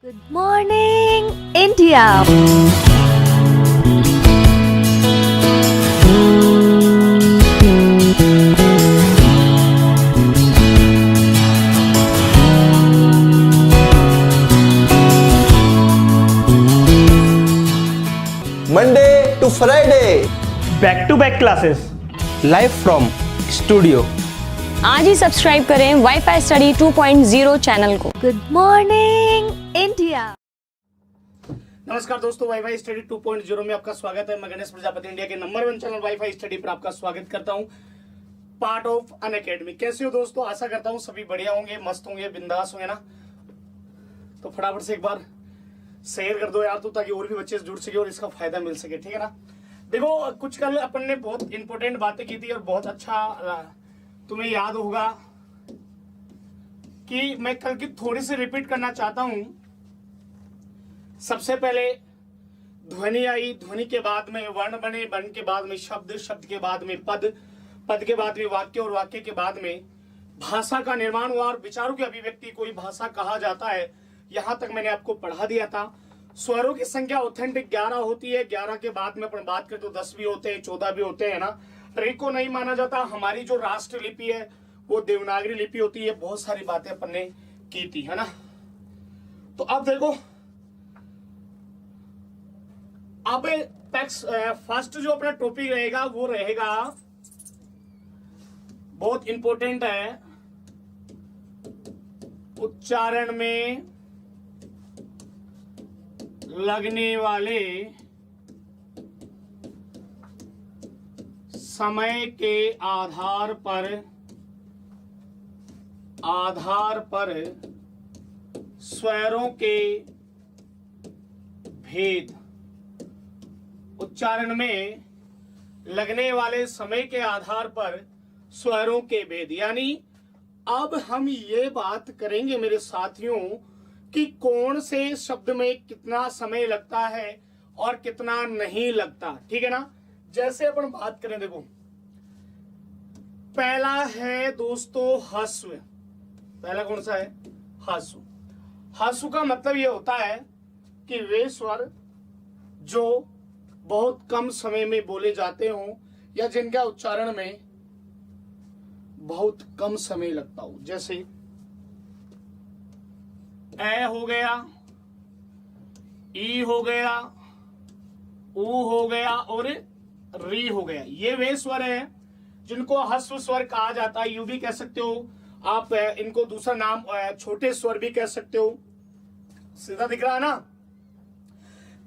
Good morning, India. Monday to Friday, back to back classes live from studio. आज ही subscribe करें WiFi Study 2.0 channel को। Good morning, India. नमस्कार दोस्तों, wifi Study 2.0 में आपका स्वागत है। मैं गणेश प्रजापति इंडिया के नंबर 1 चैनल वाईफाई स्टडी पर आपका स्वागत करता हूं, पार्ट ऑफ अनअकैडमी। कैसे हो दोस्तों? आशा करता हूं सभी बढ़िया होंगे, मस्त होंगे, बिंदास होंगे ना। तो फटाफट से एक बार शेयर कर दो यार, तो ताकि और भी बच्चे जुड़ सके और इसका फायदा मिल सके, ठीक है ना। देखो, कुछ कल अपन ने बहुत इंपॉर्टेंट बातें की थी और बहुत अच्छा तुम्हें याद होगा कि मैं कल की थोड़ी सी रिपीट करना चाहता हूं। सबसे पहले ध्वनि आई, ध्वनि के बाद में वर्ण बने, वर्ण के बाद में शब्द, शब्द के बाद में पद, पद के बाद में वाक्य और वाक्य के बाद में भाषा का निर्माण हुआ और विचारों की अभिव्यक्ति को ही भाषा कहा जाता है। यहां तक मैंने आपको पढ़ा दिया था। स्वरों की संख्या ऑथेंटिक 11 होती है। 11 के बाद में अपन बात करें तो 10 भी होते हैं, 14 भी होते हैं ना। रे को नहीं माना जाता। हमारी जो राष्ट्र लिपि है वो देवनागरी लिपि होती है। बहुत सारी बातें अपन ने की थी, है ना। तो अब देखो, अब फर्स्ट जो अपना टॉपिक रहेगा वो रहेगा, बहुत इंपॉर्टेंट है, उच्चारण में लगने वाले समय के आधार पर स्वरों के भेद। उच्चारण में लगने वाले समय के आधार पर स्वरों के भेद, यानी अब हम ये बात करेंगे मेरे साथियों कि कौन से शब्द में कितना समय लगता है और कितना नहीं लगता, ठीक है ना। जैसे अपन बात करें, देखो पहला है दोस्तों हस्व। पहला कौन सा है? हस्व। हस्व का मतलब ये होता है कि वे स्वर जो बहुत कम समय में बोले जाते हों या जिनका उच्चारण में बहुत कम समय लगता हो। जैसे ए हो गया, ई हो गया, ऊ हो गया और री हो गया। ये वे स्वर हैं जिनको हस्व स्वर कहा जाता है। यू भी कह सकते हो आप, इनको दूसरा नाम छोटे स्वर भी कह सकते हो। सीधा दिख रहा है ना।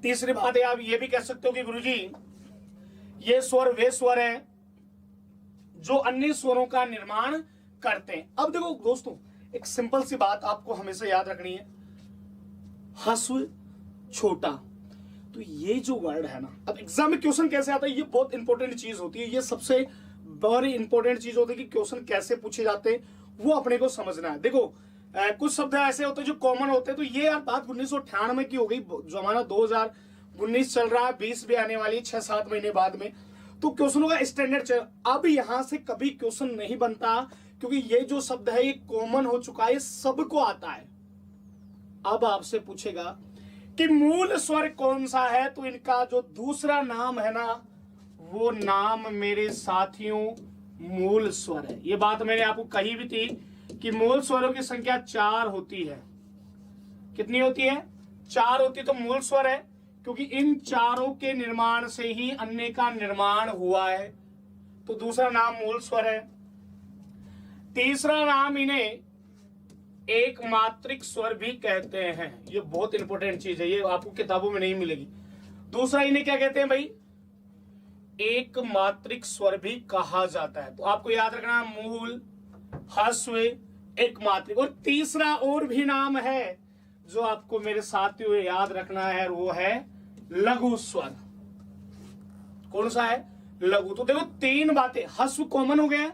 तीसरी बात है, आप ये भी कह सकते हो कि गुरुजी ये स्वर वे स्वर हैं जो अन्य स्वरों का निर्माण करते हैं। अब देखो दोस्तों, एक सिंपल सी बात आपको हमेशा याद रखनी है, हस्व छोटा। तो ये जो वर्ड है ना, अब एग्जाम में क्वेश्चन कैसे आता है, ये बहुत इंपॉर्टेंट चीज होती है। ये सबसे बड़ी इंपॉर्टेंट चीज होती है कि क्वेश्चन कैसे पूछे जाते हैं, वो अपने को समझना है। देखो कुछ शब्द ऐसे होते हैं जो कॉमन होते हैं। तो ये यार बात 1998 की हो गई, जमाना 2019 चल रहा है, 20 भी आने वाली 6-7 महीने बाद में। तो क्वेश्चनों का स्टैंडर्ड चल, अब यहां से कभी क्वेश्चन नहीं बनता क्योंकि ये जो शब्द है ये कॉमन हो चुका है, सबको आता है। अब आपसे पूछेगा कि मूल स्वर कौन सा है, तो इनका जो दूसरा नाम है ना, वो नाम मेरे साथियों मूल स्वर है। ये बात मैंने आपको कही भी थी कि मूल स्वरों की संख्या 4 होती है। कितनी होती है? 4 होती है। तो मूल स्वर है क्योंकि इन चारों के निर्माण से ही अन्य का निर्माण हुआ है, तो दूसरा नाम मूल स्वर है। तीसरा नाम इन्हें एक मात्रिक स्वर भी कहते हैं। ये बहुत इंपॉर्टेंट चीज है, ये आपको किताबों में नहीं मिलेगी। दूसरा इन्हें क्या कहते हैं भाई? एक मात्रिक स्वर भी कहा जाता है। तो आपको याद रखना, मूल, हस्व, एक मात्रिक। और तीसरा और भी नाम है जो आपको मेरे साथियों याद रखना है, वो है लघु स्वर। कौन सा है? लघु। तो देखो 3 बातें, हस्व कॉमन हो गया,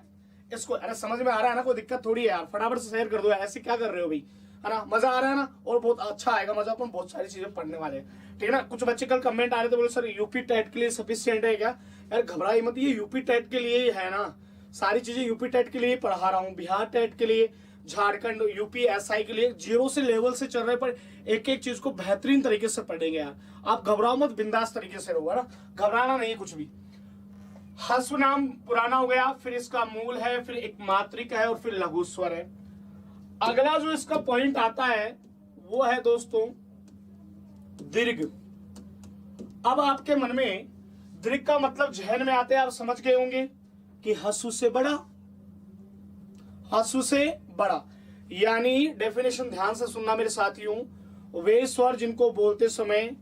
इसको अरे समझ में आ रहा है ना, कोई दिक्कत थोड़ी है यार। फटाफट से शेयर कर दो यार, ऐसे क्या कर रहे हो भाई, है ना। मजा आ रहा है ना, और बहुत अच्छा आएगा मजा, अपन बहुत सारी चीजें पढ़ने वाले हैं, ठीक है ना। कुछ बच्चे कल कमेंट आ रहे थे, बोले सर यूपी टेट के लिए सफिशिएंट है क्या? यार घबराई मत, ये यूपी टेट के लिए ही है ना। सारी चीजें यूपी टेट के लिए पढ़ा रहा हूँ, बिहार टेट के लिए झारखंड, यूपी, एसआई के लिए 0 से लेवल से चल रहे, पर एक एक चीज को बेहतरीन तरीके से पढ़ेंगे यार। आप घबराओ मत, बिंदास तरीके से रहो, है ना, घबराना नहीं है कुछ भी। ह्रस्व नाम पुराना हो गया, फिर इसका मूल है, फिर एक मात्रिक है और फिर लघु स्वर है। अगला जो इसका पॉइंट आता है वो है दोस्तों दीर्घ। अब आपके मन में दीर्घ का मतलब जहन में आते हैं, आप समझ गए होंगे कि ह्रस्व से बड़ा, ह्रस्व से बड़ा, यानी डेफिनेशन ध्यान से सुनना मेरे साथियों, वे स्वर जिनको बोलते समय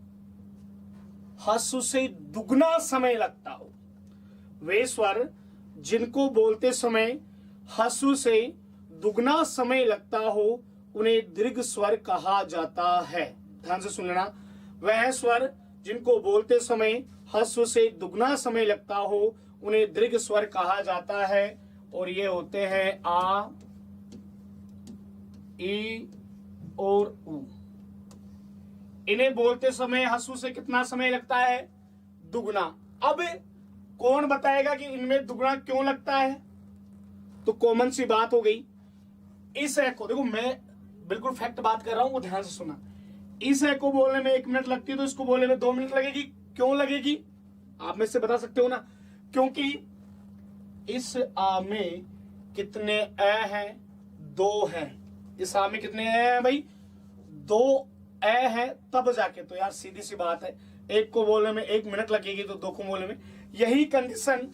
ह्रस्व से दुगना समय लगता हो, वे स्वर जिनको बोलते समय ह्रस्व से दुगना समय लगता हो उन्हें दीर्घ स्वर कहा जाता है। ध्यान से सुन लेना, वह स्वर जिनको बोलते समय ह्रस्व से दुगना समय लगता हो उन्हें दीर्घ स्वर कहा जाता है, और ये होते हैं आ, ई और उ। इन्हें बोलते समय ह्रस्व से कितना समय लगता है? दुगना। अब कौन बताएगा कि इनमें दुगना क्यों लगता है? तो कॉमन सी बात हो गई, इस एक को देखो, मैं बिल्कुल फैक्ट बात कर रहा हूं, वो ध्यान से सुना। इस एक को बोलने में 1 मिनट लगती है तो इसको बोलने में 2 मिनट लगेगी। क्यों लगेगी आप में से बता सकते हो ना? क्योंकि इस आ में कितने ए हैं? 2 हैं। इस आ में कितने ए हैं भाई? 2 ए है, तब जाके तो यार सीधी सी बात है, एक को बोलने में 1 मिनट लगेगी तो 2 को बोलने में। यही कंडीशन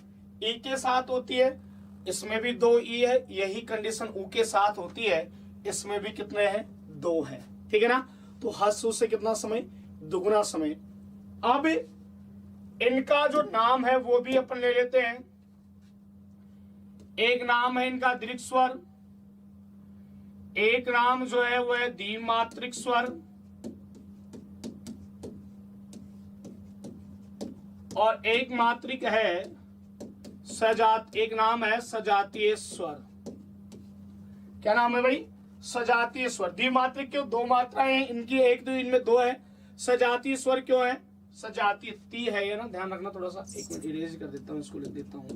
ई के साथ होती है, इसमें भी 2 ई है। यही कंडीशन ऊ के साथ होती है, इसमें भी कितने हैं? 2 है। ठीक है ना? तो ह्रस्व से कितना समय? दुगना समय। अब इनका जो नाम है वो भी अपन ले लेते हैं। एक नाम है इनका दीर्घ स्वर, एक नाम जो है वो है द्विमात्रिक स्वर, और एक मात्रिक है एक नाम है सजातीय स्वर। क्या नाम है भाई? सजातीय स्वर। द्विमात्रिक क्यों? 2 मात्राएं हैं इनकी, एक 2 इनमें 2 है। सजातीय स्वर क्यों है? सजातीय ती है ये ना, ध्यान रखना थोड़ा सा। 1 मिनट इरेज कर देता हूं, इसको लिख देता हूं।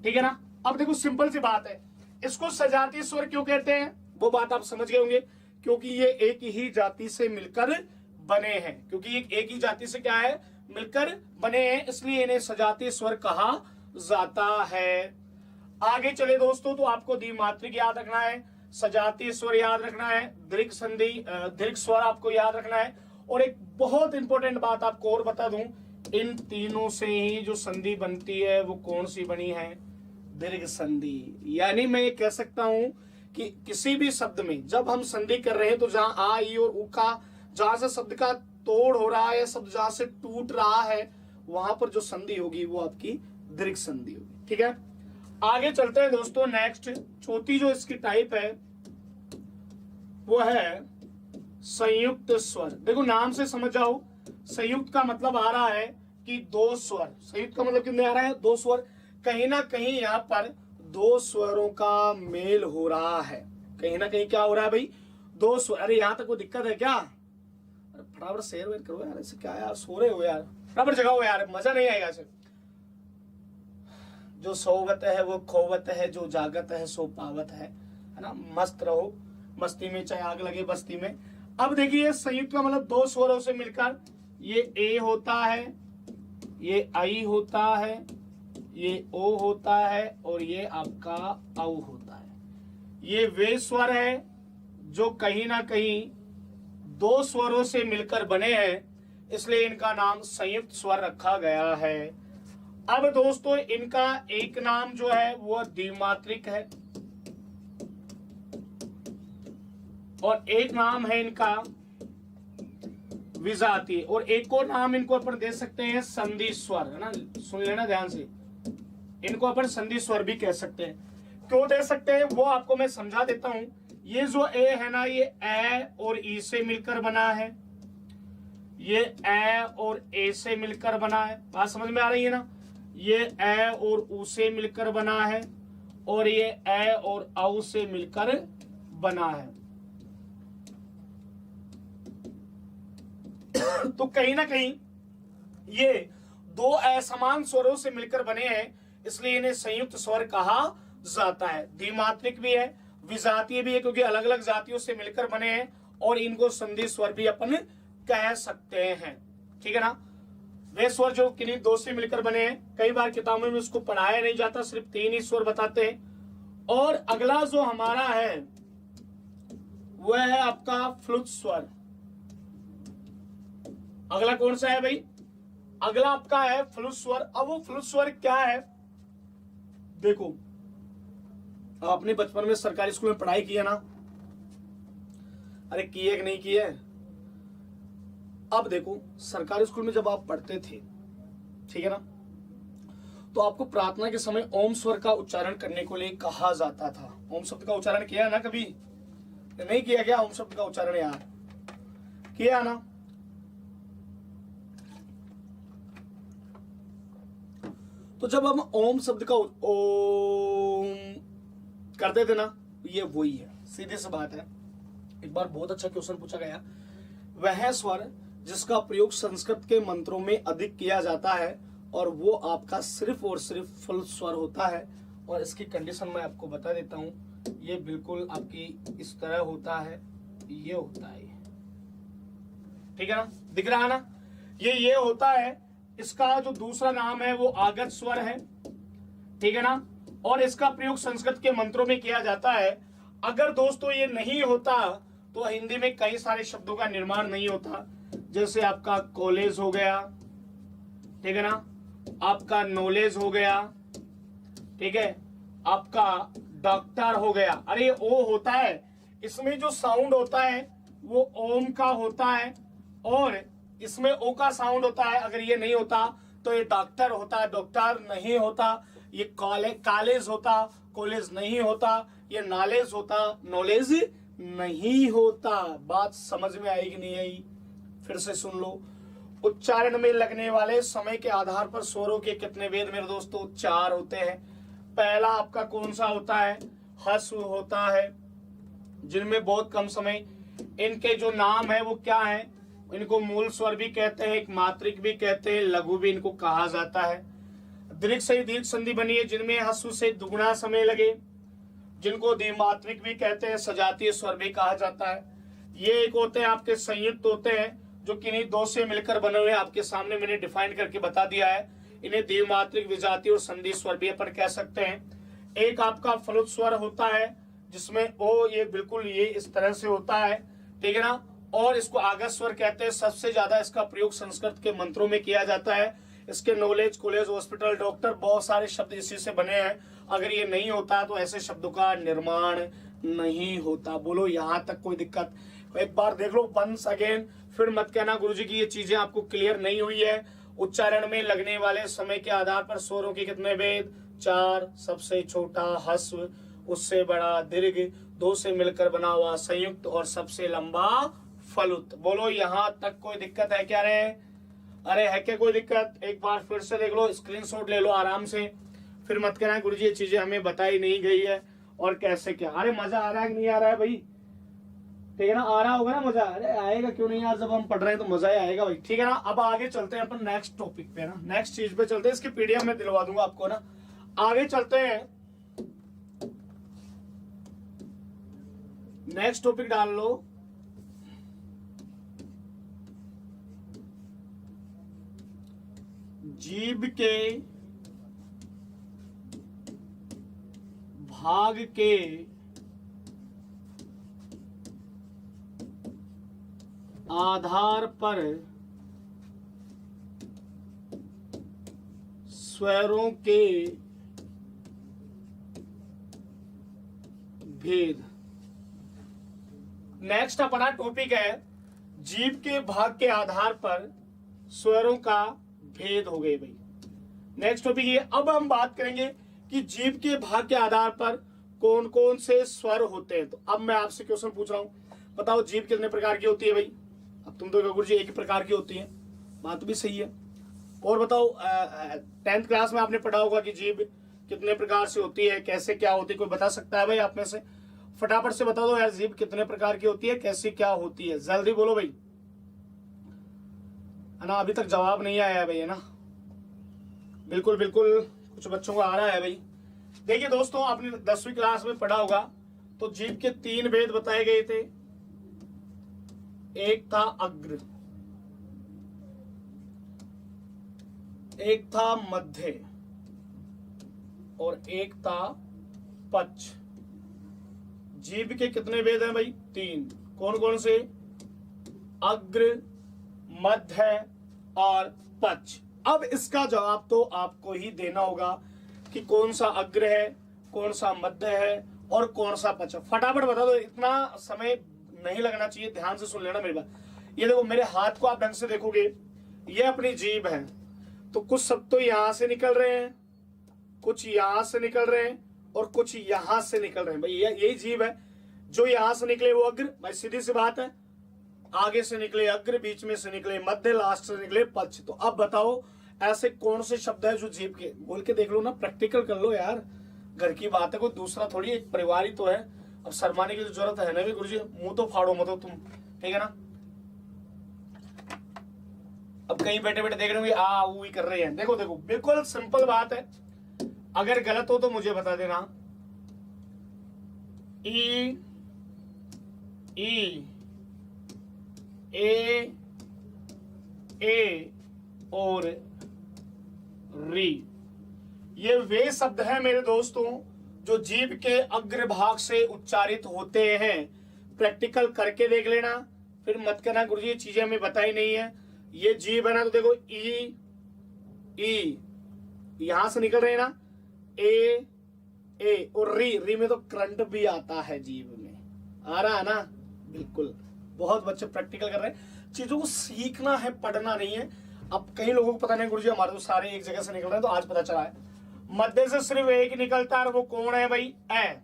ठीक है ना? अब देखो सिंपल सी बात है, इसको सजातीय स्वर क्यों कहते हैं वो बात आप समझ गए होंगे। क्योंकि ये एक ही जाति से मिलकर बने हैं, क्योंकि ये एक ही जाति से क्या है? मिलकर बने हैं, इसलिए इन्हें सजातीय स्वर कहा जाता है। आगे चले दोस्तों, तो आपको द्विमात्रिक याद रखना है, सजातीय स्वर याद रखना है, दीर्घ संधि दीर्घ स्वर आपको याद रखना है। और एक बहुत इंपॉर्टेंट बात आपको और बता दूं, इन तीनों से ही जो संधि बनती है वो कौन सी बनी है? दीर्घ संधि। यानी मैं ये कह सकता हूं कि किसी भी शब्द में जब हम संधि कर रहे हैं तो जहां आ, ई और उ का, जहां से शब्द का तोड़ हो रहा है, शब्द जहां से टूट रहा है, वहां पर जो संधि होगी वो आपकी दीर्घ संधि होगी। ठीक है, आगे चलते हैं दोस्तों। नेक्स्ट चौथी जो इसकी टाइप है वो है संयुक्त स्वर। देखो नाम से समझ जाओ, संयुक्त का मतलब आ रहा है कि 2 स्वर। संयुक्त का मतलब कितने आ रहा है? 2 स्वर। कहीं ना कहीं यहां पर 2 स्वरों का मेल हो रहा है। कहीं ना कहीं क्या हो रहा है भाई? 2 स्वर। अरे यहां तक कोई दिक्कत है क्या? अरे फटाफट शेयर वेयर करो यार, ऐसे क्या यार, सो रहे हो यार, फटाफट जगाओ यार, मजा नहीं आएगा ऐसे। जो सोवत है वो खोवत है, जो जागत है सो पावत है ना? मस्त रहो मस्ती में, चाहे आग लगे बस्ती में। अब देखिए संयुक्त का मतलब 2 स्वरों से मिलकर, ये ए होता है, ये आई होता है, ये ओ होता है, और ये आपका औ होता है। ये वे स्वर है जो कहीं ना कहीं 2 स्वरों से मिलकर बने हैं, इसलिए इनका नाम संयुक्त स्वर रखा गया है। अब दोस्तों इनका एक नाम जो है वो द्विमात्रिक है, और एक नाम है इनका विजातीय, और एक और नाम इनको अपन दे सकते हैं संधि स्वर, है ना? सुन लेना ध्यान से, इनको अपन संधि स्वर भी कह सकते हैं। क्यों दे सकते हैं वो आपको मैं समझा देता हूं। ये जो ए है ना, ये ए और ई से मिलकर बना है, ये ए और ए से मिलकर बना है। बात समझ में आ रही है ना? ये ए और ऊ से मिलकर बना है, और ये ए और औ से मिलकर बना है। तो कहीं ना कहीं ये 2 असमान स्वरों से मिलकर बने हैं, इसलिए इन्हें संयुक्त स्वर कहा जाता है। द्विमात्रिक भी है, विजातीय भी है, क्योंकि अलग अलग जातियों से मिलकर बने हैं, और इनको संधि स्वर भी अपन कह सकते हैं। ठीक है ना। वे स्वर जो किन्हीं दो से मिलकर बने हैं, कई बार किताबों में उसको पढ़ाया नहीं जाता, सिर्फ 3 ही स्वर बताते हैं। और अगला जो हमारा है वह है आपका फ्लुत स्वर। अगला कौन सा है भाई? अगला आपका है फ्लुत स्वर। अब वो फ्लुत स्वर क्या है? देखो, आपने बचपन में सरकारी स्कूल में पढ़ाई की है ना? अरे की है कि नहीं की है? अब देखो, सरकारी स्कूल में जब आप पढ़ते थे, ठीक है ना, तो आपको प्रार्थना के समय ओम स्वर का उच्चारण करने को लिए कहा जाता था। ओम शब्द का उच्चारण किया ना कभी? नहीं किया क्या ओम शब्द का उच्चारण? यार किया ना। तो जब हम ओम शब्द का ओम करते थे ना, ये वही है, सीधी सी बात है। एक बार बहुत अच्छा क्वेश्चन पूछा गया, वह स्वर जिसका प्रयोग संस्कृत के मंत्रों में अधिक किया जाता है, और वो आपका सिर्फ और सिर्फ फ्लुत स्वर होता है। और इसकी कंडीशन मैं आपको बता देता हूं, ये बिल्कुल आपकी इस तरह होता है, ये होता है, ठीक है ना, दिख रहा है ना, ये होता है। इसका जो दूसरा नाम है वो आगत स्वर है, ठीक है ना, और इसका प्रयोग संस्कृत के मंत्रों में किया जाता है। अगर दोस्तों ये नहीं होता तो हिंदी में कई सारे शब्दों का निर्माण नहीं होता, जैसे आपका कॉलेज हो गया, ठीक है ना, आपका नॉलेज हो गया, ठीक है, आपका डॉक्टर हो गया। अरे ओ होता है, इसमें जो साउंड होता है वो ओम का होता है, और इसमें ओ का साउंड होता है। अगर ये नहीं होता तो ये डॉक्टर होता, डॉक्टर नहीं होता। ये कॉलेज होता, कॉलेज नहीं होता। ये नॉलेज होता, नॉलेज नहीं होता। बात समझ में आई कि नहीं आई? फिर से सुन लो। उच्चारण में लगने वाले समय के आधार पर स्वरों के कितने भेद मेरे दोस्तों? 4 होते हैं। पहला आपका कौन सा होता है? ह्रस्व होता है, जिनमें बहुत कम समय, इनके जो नाम है वो क्या है? इनको मूल स्वर भी कहते हैं, एक मात्रिक भी कहते हैं, लघु भी इनको कहा जाता है। दीर्घ से दीर्घ संधि बनी है, जिनमें ह्रस्व से दुगुना समय लगे, जिनको द्विमात्रिक भी कहते हैं, सजातीय स्वर भी कहा जाता है। ये एक होते हैं आपके संयुक्त होते हैं, जो किन्हीं दो से मिलकर बने हुए, आपके सामने मैंने डिफाइन करके बता दिया है। इन्हें द्विमात्रिक, विजातीय और संधि स्वर भी अपन कह सकते हैं। एक आपका फ्लुत स्वर होता है, जिसमें ओ ये बिल्कुल ये इस तरह से होता है, ठीक है ना, और इसको आगत स्वर कहते हैं। सबसे ज्यादा इसका प्रयोग संस्कृत के मंत्रों में किया जाता है। इसके नॉलेज, कॉलेज, हॉस्पिटल, डॉक्टर, बहुत सारे शब्द इसी से बने हैं। अगर ये नहीं होता तो ऐसे शब्दों का निर्माण नहीं होता। बोलो यहां तक कोई दिक्कत? एक बार देख लो वंस अगेन, फिर मत कहना गुरुजी की ये चीजें आपको क्लियर नहीं हुई है। उच्चारण में लगने वाले समय के आधार पर स्वरों के कितने भेद? 4। सबसे छोटा ह्रस्व, उससे बड़ा दीर्घ, 2 से मिलकर बना हुआ संयुक्त, और सबसे लंबा फलुत। बोलो यहां तक कोई दिक्कत है क्या रे? अरे है क्या कोई दिक्कत? एक बार फिर से देख लो, स्क्रीनशॉट ले लो आराम से, फिर मत कहना गुरुजी ये चीजें हमें बताई नहीं गई है और कैसे क्या। अरे मजा आ रहा है कि नहीं आ रहा है भाई? ठीक है ना, आ रहा होगा ना मजा? अरे आएगा क्यों नहीं यार, जब हम पढ़ रहे हैं तो मजा ही आएगा भाई, ठीक है ना। अब आगे चलते हैं अपन नेक्स्ट टॉपिक पे ना, नेक्स्ट चीज पे चलते हैं। इसकी पीडीएफ में दिलवा दूंगा आपको ना। आगे चलते हैं, नेक्स्ट टॉपिक डाल लो। जीभ के भाग के आधार पर स्वरों के भेद। नेक्स्ट अपना टॉपिक है जीभ के भाग के आधार पर स्वरों का भेद हो गए भाई। नेक्स्ट टॉपिक ये। अब हम बात करेंगे कि जीभ के भाग के आधार पर कौन कौन से स्वर होते हैं। तो अब मैं आपसे क्वेश्चन पूछ रहा हूं, बताओ जीभ कितने प्रकार की होती है भाई? अब तुम तो गुरुजी एक ही प्रकार की होती है, बात भी सही है। और बताओ 10th क्लास में आपने पढ़ा होगा कि जीभ कितने प्रकार से होती है, कैसे क्या होती है? कोई बता सकता है भाई आप में से? फटाफट से बता दो यार, जीभ कितने प्रकार की होती है, कैसी क्या होती है? जल्दी बोलो भाई, है ना। अभी तक जवाब नहीं आया है भाई, है ना। बिल्कुल बिल्कुल कुछ बच्चों को आ रहा है भाई। देखिए दोस्तों, आपने 10वीं क्लास में पढ़ा होगा तो जीभ के 3 भेद बताए गए थे। एक था अग्र, एक था मध्य और एक था पक्ष। जीभ के कितने भेद हैं भाई? 3। कौन कौन से? अग्र, मध्य और पक्ष। अब इसका जवाब तो आपको ही देना होगा कि कौन सा अग्र है, कौन सा मध्य है और कौन सा पक्ष। फटाफट बता दो, इतना समय नहीं लगना चाहिए, ध्यान से सुन लेना मेरी बात। ये देखो, मेरे हाथ को आप ढंग से देखोगे, ये अपनी जीभ है, तो कुछ शब्द तो यहां से निकल रहे हैं, कुछ यहां से निकल रहे हैं और कुछ यहां से निकल रहे हैं। भाई यही जीभ है, जो यहां से निकले वो अग्र, भाई सीधी सी बात है। आगे से निकले अग्र, बीच में से निकले मध्य, लास्ट से निकले पक्ष। तो अब बताओ ऐसे कौन से शब्द है जो जीभ के, बोल के देख लो ना, प्रैक्टिकल कर लो यार, घर की बात है, कोई दूसरा थोड़ी, एक परिवार ही तो है। अब शर्माने की जरूरत है ना भी गुरुजी, मुंह तो फाड़ो मत तुम, ठीक है ना। अब कहीं बैठे बैठे देख रहे होंगे आ ऊ ही कर रहे हैं। देखो देखो, बिल्कुल सिंपल बात है, अगर गलत हो तो मुझे बता देना। ई, ई, ए और री, ये वे शब्द हैं मेरे दोस्तों जो जीभ के अग्रभाग से उच्चारित होते हैं। प्रैक्टिकल करके देख लेना, फिर मत कहना गुरुजी ये चीजें हमें बताई नहीं है। ये जीभ है ना, तो देखो ई, ई यहां से निकल रहे हैं ना, ए और री में तो करंट भी आता है जीभ में, आ रहा है ना। बिल्कुल, बहुत बच्चे प्रैक्टिकल कर रहे हैं, चीजों को सीखना है, पढ़ना नहीं है। अब कई लोगों को पता नहीं गुरुजी, हमारे तो सारे एक जगह से निकल रहे हैं, तो आज पता चला है। मध्य से सिर्फ एक निकलता है, और वो कौन है भाई? ए।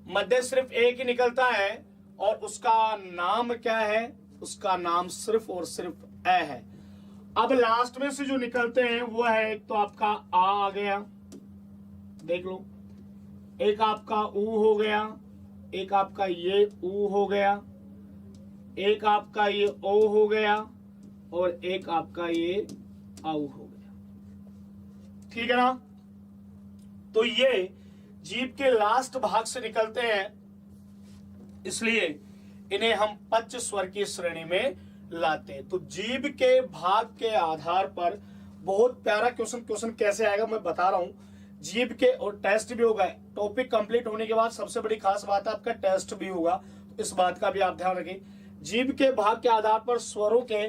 मध्य सिर्फ एक ही निकलता है और उसका नाम क्या है? उसका नाम सिर्फ और सिर्फ ए है। अब लास्ट में से जो निकलते हैं वो है, एक तो आपका आ गया, देख लो, एक आपका ऊ हो गया, एक आपका ये ऊ हो गया, एक आपका ये ओ हो गया और एक आपका ये आऊ हो गया, ठीक है ना। तो ये जीभ के लास्ट भाग से निकलते हैं, इसलिए इन्हें हम पच स्वर की श्रेणी में लाते हैं। तो जीभ के भाग के आधार पर बहुत प्यारा क्वेश्चन कैसे आएगा मैं बता रहा हूं। जीभ के, और टेस्ट भी होगा, टॉपिक कंप्लीट होने के बाद सबसे बड़ी खास बात है आपका टेस्ट भी होगा, तो इस बात का भी आप ध्यान रखें। जीभ के भाग के आधार पर स्वरों के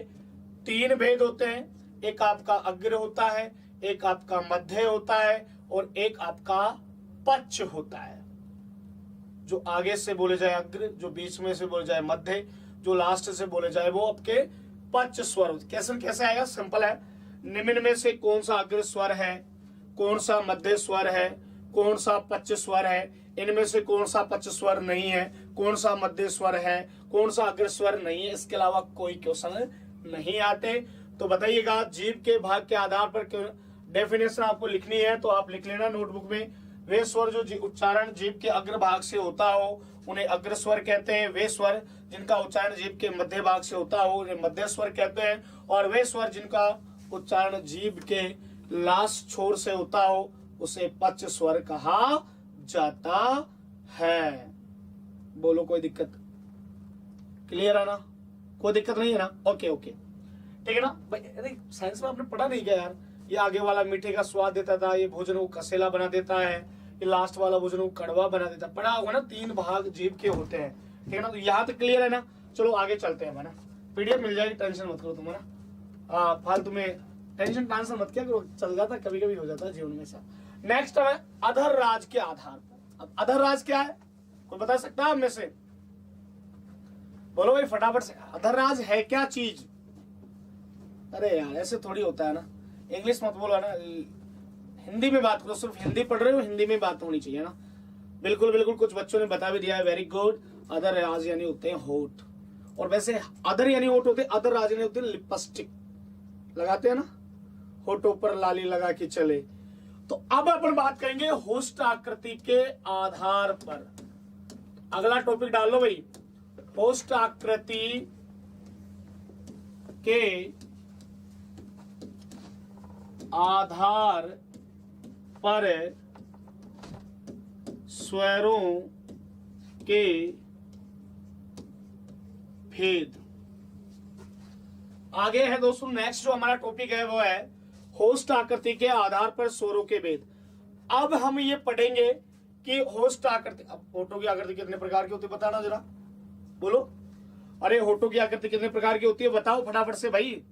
3 भेद होते हैं, एक आपका अग्र होता है, एक आपका मध्य होता है और एक आपका पक्ष होता है। जो आगे से बोले जाए अग्र, जो बीच में से बोले जाए मध्य, जो लास्ट से बोले जाए वो आपके पक्ष स्वर। कैसे आएगा? सिंपल है, निम्न में से कौन सा अग्र स्वर है, कौन सा मध्य स्वर है, कौन सा पक्ष स्वर है, इनमें से कौन सा पक्ष स्वर नहीं है, कौन सा मध्य स्वर है, कौन सा अग्र स्वर नहीं है, इसके अलावा कोई क्वेश्चन नहीं आते। तो बताइएगा, जीभ के भाग के आधार पर डेफिनेशन आपको लिखनी है तो आप लिख लेना नोटबुक में। वे स्वर जो उच्चारण जीभ के अग्र भाग से होता हो उन्हें अग्र स्वर कहते हैं। वे स्वर जिनका उच्चारण जीभ के मध्य भाग से होता हो उन्हें मध्य स्वर कहते हैं। और वे स्वर जिनका उच्चारण जीभ के लास्ट छोर से होता हो उसे पक्ष स्वर कहा जाता है। बोलो, कोई दिक्कत? क्लियर है ना? कोई दिक्कत नहीं है ना? ओके, ठीक है ना भाई। अरे साइंस में आपने पढ़ा नहीं क्या यार? ये आगे वाला मीठे का स्वाद देता था, ये भोजन को कसेला बना देता है, ये लास्ट वाला भोजन को कड़वा बना देता है। पढ़ा होगा ना, 3 भाग जीभ के होते हैं, ठीक है ना। तो यहाँ तक क्लियर है ना? चलो आगे चलते हैं ना। पीडीएफ मिल जाएगी, टेंशन मत करो तुम ना, फालतू में टेंशन मत क्या करो, चल जाता, कभी कभी हो जाता है जीवन में से। नेक्स्ट है अधर राज के आधार पर। अब अधर राज क्या है, कोई बता सकता है आप में से? बोलो भाई फटाफट से, अधर राज है क्या चीज? अरे यार ऐसे थोड़ी होता है ना, इंग्लिश मत बोलो ना, हिंदी में बात करो। सिर्फ हिंदी पढ़ रहे हो, हिंदी में बात होनी चाहिए ना। बिल्कुल, कुछ बच्चों ने बता भी दिया है, वेरी गुड। अदर राज यानी होते हैं होठ, और वैसे अदर यानी होठ होते हैं, अदर राज यानी होते हैं लिपस्टिक, लगाते हैं ना होठों पर लाली लगा के चले। तो अब अपन बात करेंगे होस्ट आकृति के आधार पर। अगला टॉपिक डाल लो भाई, होस्ट आकृति के आधार पर स्वरों के भेद। आगे है दोस्तों, नेक्स्ट जो हमारा टॉपिक है वो है होस्ट आकृति के आधार पर स्वरों के भेद। अब हम ये पढ़ेंगे कि होस्ट आकृति, अब होठों की आकृति कितने प्रकार की होती है बताना जरा, बोलो। अरे होठों की आकृति कितने प्रकार की होती है बताओ फटाफट से भाई।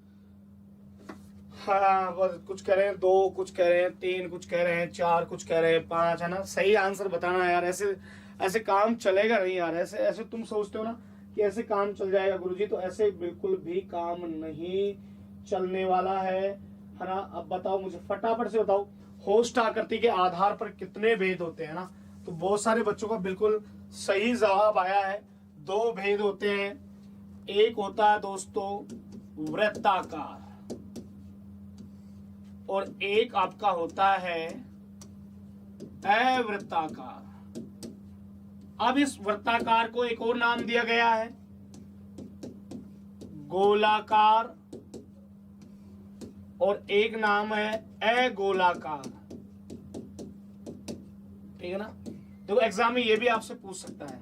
हाँ, कुछ कह रहे हैं 2, कुछ कह रहे हैं 3, कुछ कह रहे हैं 4, कुछ कह रहे हैं 5, है ना। सही आंसर बताना यार, ऐसे काम चलेगा नहीं यार। ऐसे तुम सोचते हो ना कि ऐसे काम चल जाएगा गुरुजी, तो ऐसे बिल्कुल भी काम नहीं चलने वाला है ना। अब बताओ मुझे फटाफट से बताओ, होस्ट आकृति के आधार पर कितने भेद होते हैं ना। तो बहुत सारे बच्चों का बिल्कुल सही जवाब आया है। 2 भेद होते हैं। एक होता है दोस्तों वृत्ताकार और एक आपका होता है अवृत्ताकार। अब इस वृत्ताकार को एक और नाम दिया गया है गोलाकार और एक नाम है अगोलाकार। ठीक है ना। देखो एग्जाम में ये भी आपसे पूछ सकता है,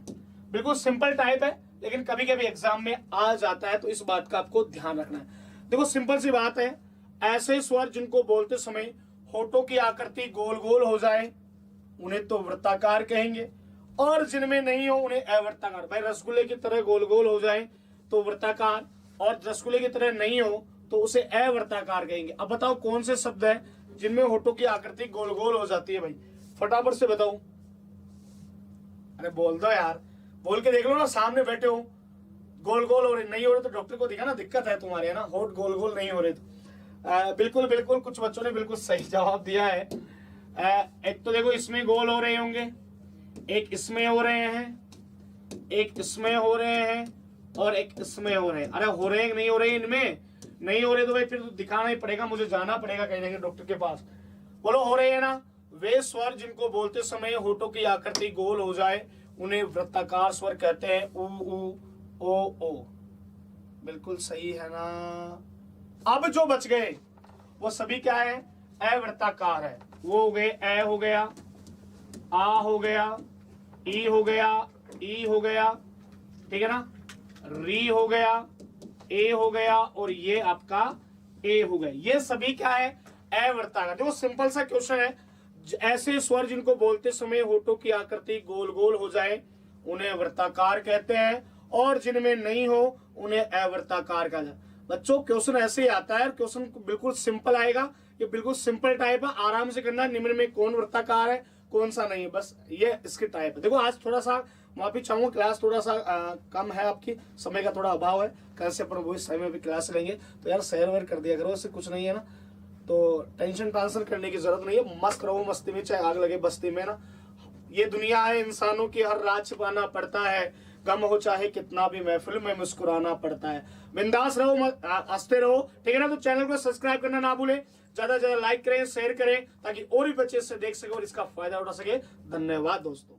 बिल्कुल सिंपल टाइप है लेकिन कभी कभी एग्जाम में आ जाता है, तो इस बात का आपको ध्यान रखना है। देखो सिंपल सी बात है, ऐसे स्वर जिनको बोलते समय होठों की आकृति गोल गोल हो जाए उन्हें तो वृत्ताकार कहेंगे, और जिनमें नहीं हो उन्हें अवृत्ताकार। भाई रसगुल्ले की तरह गोल गोल हो जाए तो वृत्ताकार, और रसगुल्ले की तरह नहीं हो तो उसे अवृत्ताकार कहेंगे। अब बताओ कौन से शब्द है जिनमें होठों की आकृति गोल गोल हो जाती है भाई, फटाफट से बताओ। अरे बोल दो यार, बोल के देख लो ना, सामने बैठे हो गोल गोल हो रहे, नहीं हो रहे तो डॉक्टर को दिखा ना, दिक्कत है तुम्हारे, है ना, होठ गोल गोल नहीं हो रहे तो। बिल्कुल बिल्कुल, कुछ बच्चों ने बिल्कुल सही जवाब दिया है। एक तो देखो इसमें गोल हो रहे होंगे, एक इसमें हो रहे हैं, एक इसमें हो रहे हैं और एक इसमें हो रहे हैं। अरे हो रहे हैं नहीं हो रहे, इनमें नहीं हो रहे तो भाई फिर तो दिखाना ही पड़ेगा, मुझे जाना पड़ेगा कहीं ना कहीं डॉक्टर के पास। बोलो हो रहे हैं ना। वे स्वर जिनको बोलते समय होठों की आकृति गोल हो जाए उन्हें वृत्ताकार स्वर कहते हैं। उ उ ओ ओ, बिल्कुल सही है ना। अब जो बच गए वो सभी क्या है, अवृत्ताकार है। वो हो गए, अ हो गया, आ हो गया, ई हो गया, ई हो गया, ठीक है ना, री हो गया, ए हो गया और ये आपका ए हो गया। ये सभी क्या है, अवृत्ताकार। देखो सिंपल सा क्वेश्चन है, ऐसे स्वर जिनको बोलते समय होठों की आकृति गोल गोल हो जाए उन्हें वृत्ताकार कहते हैं, और जिनमें नहीं हो उन्हें अवृत्ताकार कहा जाए। बच्चों क्वेश्चन ऐसे ही आता है, क्वेश्चन बिल्कुल सिंपल आएगा, ये बिल्कुल सिंपल टाइप है, आराम से करना। निम्न में कौन वृत्ताकार है कौन सा नहीं है, बस ये इसके टाइप है। देखो आज थोड़ा सा माफी चाहूंगा, क्लास थोड़ा सा कम है, आपकी समय का थोड़ा अभाव है, कल से अपन वही समय में भी क्लास लेंगे, तो यार शेयर वेयर कर दिया करो, इससे कुछ नहीं है ना। तो टेंशन ट्रांसफर करने की जरूरत नहीं है, मस्त रहो मस्ती में, चाहे आग लगे बस्ती में ना। ये दुनिया है इंसानों की, हर रात छिपाना पड़ता है, गम हो चाहे कितना भी महफिल में मुस्कुराना पड़ता है। बिंदास रहो, हंसते रहो, ठीक है ना। तो चैनल को सब्सक्राइब करना ना भूले, ज्यादा से ज्यादा लाइक करें, शेयर करें, ताकि और भी बच्चे इससे देख सके और इसका फायदा उठा सके। धन्यवाद दोस्तों।